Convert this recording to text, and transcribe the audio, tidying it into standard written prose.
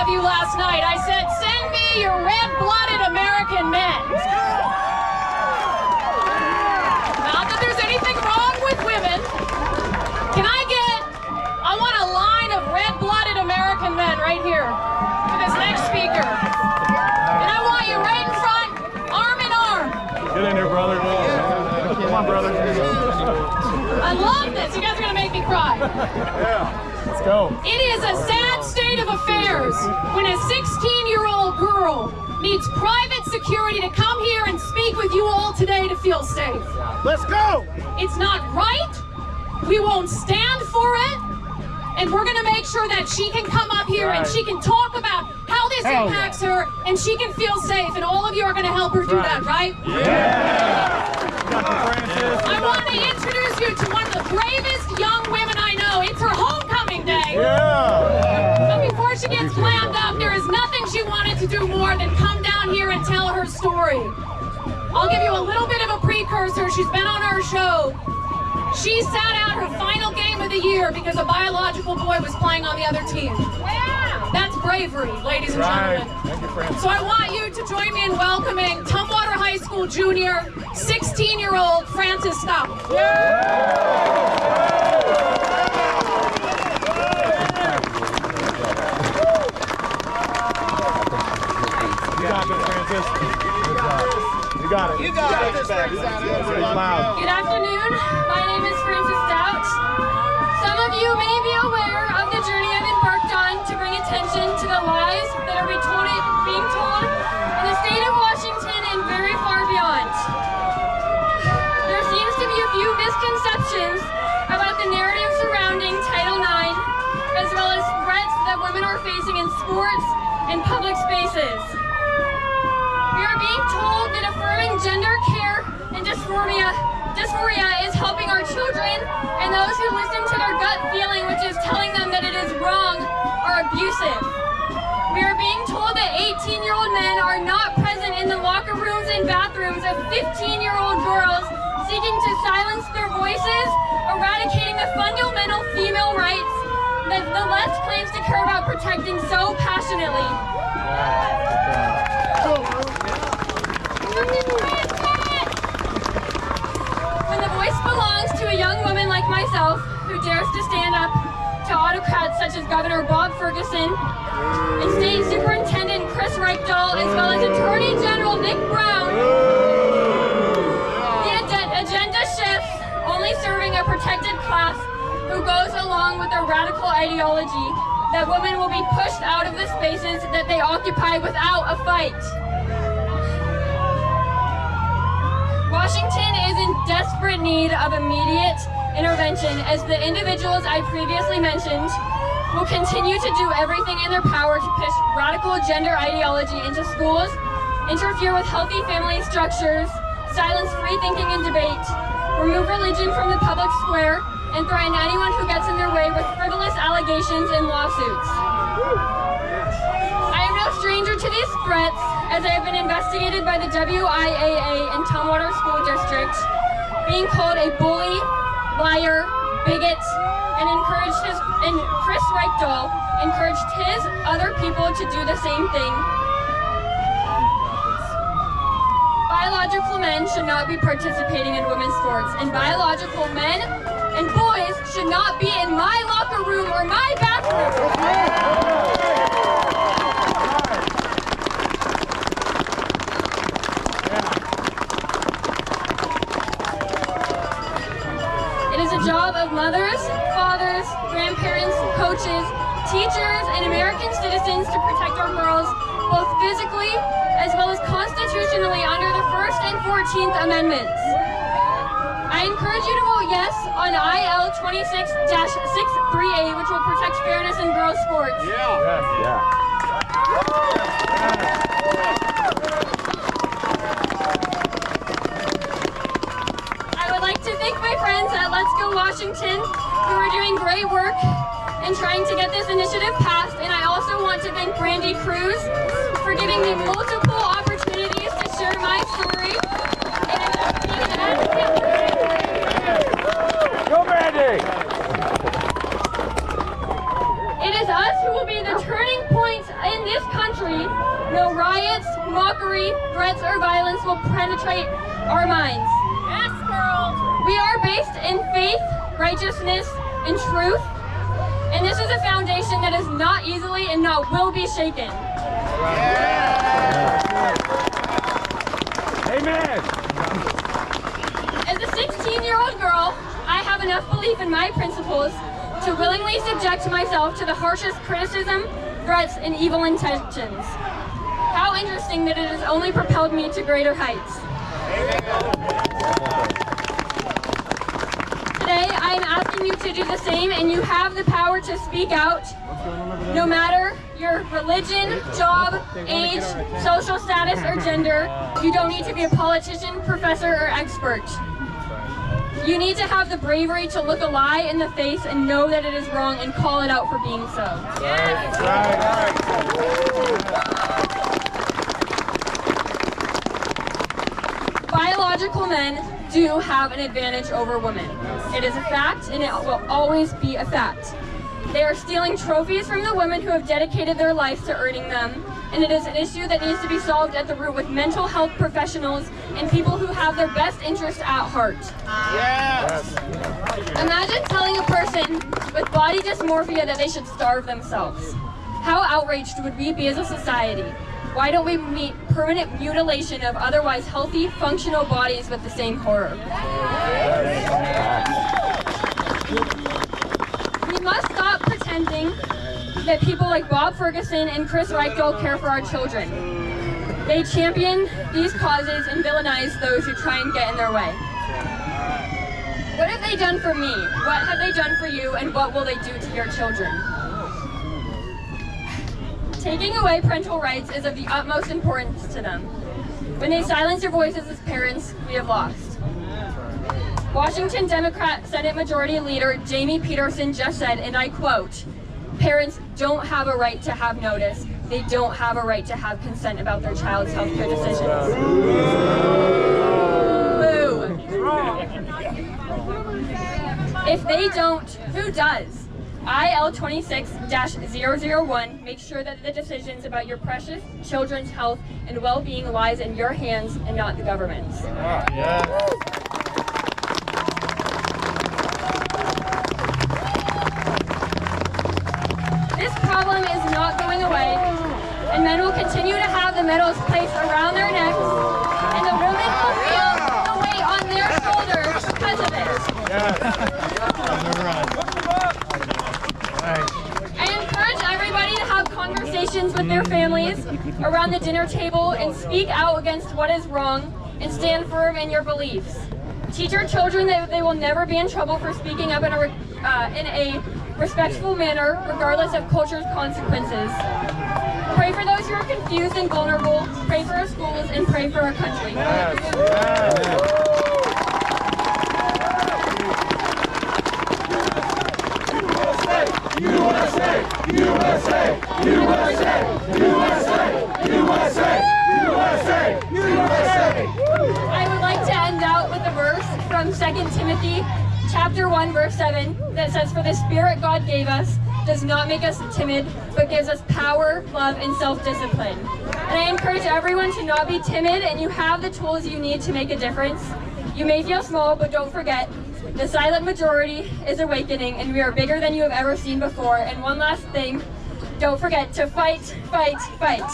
of you last night. I said, send me your red-blooded American men. Not that there's anything wrong with women. I want a line of red-blooded American men right here for this next speaker. And I want you right in front, arm in arm. Get in here, brother. Come on, brother. I love this. You guys are going to make me cry. Yeah. Let's go. It is a sad state of affairs when a 16-year-old girl needs private security to come here and speak with you all today to feel safe. Let's go. It's not right. We won't stand for it. And we're going to make sure that she can come up here and she can talk about how this impacts her and she can feel safe. And all of you are going to help her do that, right? Yeah. I want to introduce you to one of the bravest young women I know. It's her homecoming day. Yeah. But before she gets glammed up, there is nothing she wanted to do more than come down here and tell her story. I'll give you a little bit of a precursor. She's been on our show. She sat out her final game of the year because a biological boy was playing on the other team. Yeah. That's bravery, ladies and gentlemen. Thank you, Francis. So I want you to join me in welcoming Tumwater High School junior, 16-year-old Francis Stout. Yeah. You got it, Francis. You got it. You got it. Good afternoon. My name is Francis Stout. Some of you may be aware of the journey I've embarked on to bring attention to the lies that are being told in the state of Washington and very far beyond. There seems to be a few misconceptions about the narrative surrounding Title IX, as well as threats that women are facing in sports and public spaces. We are being told that affirming gender care and dysphoria is helping our children, and those who listen to their gut feeling, which is telling them that it is wrong, are abusive. We are being told that 18-year-old men are not present in the locker rooms and bathrooms of 15-year-old girls seeking to silence their voices, eradicating the fundamental female rights that the left claims to care about protecting so passionately. When the voice belongs to a young woman like myself, who dares to stand up to autocrats such as Governor Bob Ferguson and State Superintendent Chris Reichdahl, as well as Attorney General Nick Brown, the agenda shifts, only serving a protected class who goes along with a radical ideology that women will be pushed out of the spaces that they occupy without a fight. Washington is in desperate need of immediate intervention, as the individuals I previously mentioned will continue to do everything in their power to push radical gender ideology into schools, interfere with healthy family structures, silence free thinking and debate, remove religion from the public square, and threaten anyone who gets in their way with frivolous allegations and lawsuits. I am no stranger to these threats, as I have been investigated by the WIAA in Tumwater School District, being called a bully, liar, bigot, and Chris Reichdahl encouraged his other people to do the same thing. Biological men should not be participating in women's sports, and biological men and boys should not be in my locker room or my bathroom. Job of mothers, fathers, grandparents, coaches, teachers, and American citizens to protect our girls, both physically as well as constitutionally under the 1st and 14th Amendments. I encourage you to vote yes on IL 26-638, which will protect fairness in girls' sports. Yeah. Washington, who are doing great work in trying to get this initiative passed, and I also want to thank Brandi Kruse for giving me multiple opportunities to share my story. Go Brandi! It is us who will be the turning point in this country. No riots, mockery, threats, or violence will penetrate our minds. Yes, girl! We are based in faith, righteousness, and truth. And this is a foundation that is not easily and not will be shaken. Amen. As a 16-year-old girl, I have enough belief in my principles to willingly subject myself to the harshest criticism, threats, and evil intentions. How interesting that it has only propelled me to greater heights. Today, I am asking you to do the same, and you have the power to speak out. No matter your religion, job, age, social status, or gender, you don't need to be a politician, professor, or expert. You need to have the bravery to look a lie in the face and know that it is wrong and call it out for being so. Biological men do have an advantage over women. It is a fact, and it will always be a fact. They are stealing trophies from the women who have dedicated their lives to earning them, and it is an issue that needs to be solved at the root with mental health professionals and people who have their best interest at heart. Yes. Imagine telling a person with body dysmorphia that they should starve themselves. How outraged would we be as a society? Why don't we meet permanent mutilation of otherwise healthy, functional bodies with the same horror? We must stop pretending that people like Bob Ferguson and Chris Reichel care for our children. They champion these causes and villainize those who try and get in their way. What have they done for me? What have they done for you? And what will they do to your children? Taking away parental rights is of the utmost importance to them. When they silence your voices as parents, we have lost. Washington Democrat Senate Majority Leader Jamie Peterson just said, and I quote, "Parents don't have a right to have notice. They don't have a right to have consent about their child's healthcare decisions." Boo. If they don't, who does? IL 26-001 makes sure that the decisions about your precious children's health and well-being lies in your hands and not the government's. This problem is not going away, and men will continue to have the medals placed around their necks, and the women will feel the weight on their shoulders because of it. I encourage everybody to have conversations with their families around the dinner table and speak out against what is wrong and stand firm in your beliefs. Teach your children that they will never be in trouble for speaking up in a respectful manner, regardless of culture's consequences. Pray for those who are confused and vulnerable, pray for our schools, and pray for our country. USA! USA! USA! USA! USA! USA! USA! I would like to end out with a verse from 2 Timothy chapter 1 verse 7 that says, "For the Spirit God gave us does not make us timid, but gives us power, love, and self-discipline." And I encourage everyone to not be timid, and you have the tools you need to make a difference. You may feel small, but don't forget, the silent majority is awakening, and we are bigger than you have ever seen before. And one last thing, don't forget to fight, fight, fight.